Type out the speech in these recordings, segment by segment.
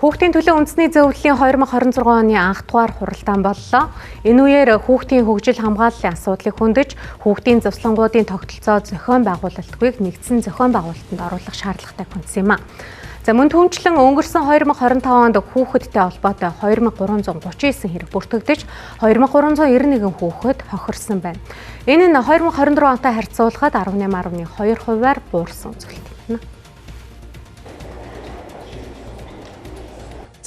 Хүүхдийн төлөө үндэсний зөвлөлийн 2026 оны анх дугаар хуралдаан боллоо. Энэ үеэр хүүхдийн хөгжил хамгааллын асуудлыг хөндөж, хүүхдийн зовслонгуудын тогтолцоо зохион байгуулалтгүйг нэгдсэн зохион байгуулалтанд оруулах шаардлагатай хүнсэн юм а. За мөн түүнчлэн өнгөрсөн 2025 онд хүүхэдтэй холбоотой 2339 хэрэг бүртгэгдэж 2391 хүүхэд хохирсон байна. Энэ нь 2024 онтой харьцуулахад 18.2%-аар буурсан зүйлт юм.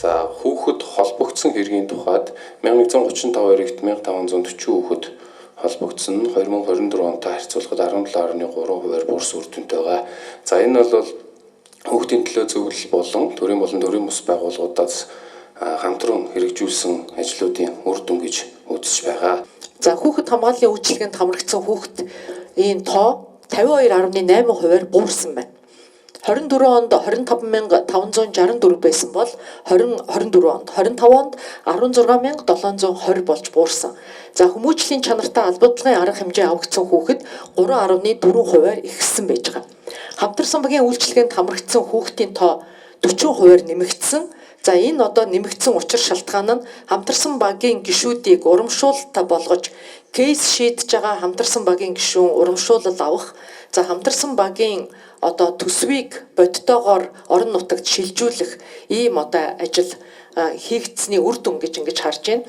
За хүүхэд холбогдсон хэргийн тухайд 1135 эрэгт 1540 хүүхэд холбогдсон 2024 онтой харьцуулахад 17.3%-аар буурсан үр дүнтэй байгаа. За энэ бол хүүхдийн төлөө зөвлөл болон төрийн бус байгууллагуудаас хамтран хэрэгжүүлсэн ажлуудын үр дүн гэж үзэж байгаа. За хүүхэд хамгааллын үйлчилгээнд хамрагдсан хүүхдийн тоо 52.8%-аар буурсан байна. 24 онд 25564 байсан бол 2024 онд 25 онд 16720 болж буурсан. За хүмүүжлийн чанартай албадлагын арга хэмжээ авагдсан хүүхэд 3.4%-аар ихссэн байж байгаа. Хамтарсан багийн үйлчилгээнд хамрагдсан хүүхдийн тоо 40%-аар нэмэгдсэн. За энэ одоо нэмэгдсэн учир шалтгаан нь хамтарсан багийн гишүүдийг урамшуулалтаа болгож кейс шийдэж байгаа хамтарсан багийн гишүүн урамшуулал авах, за хамтарсан багийн одоо төсвийг бодтойгоор орон нутагт шилжүүлэх ийм одоо ажил хийгдсэний үр дүн гэж ингэж харж байна.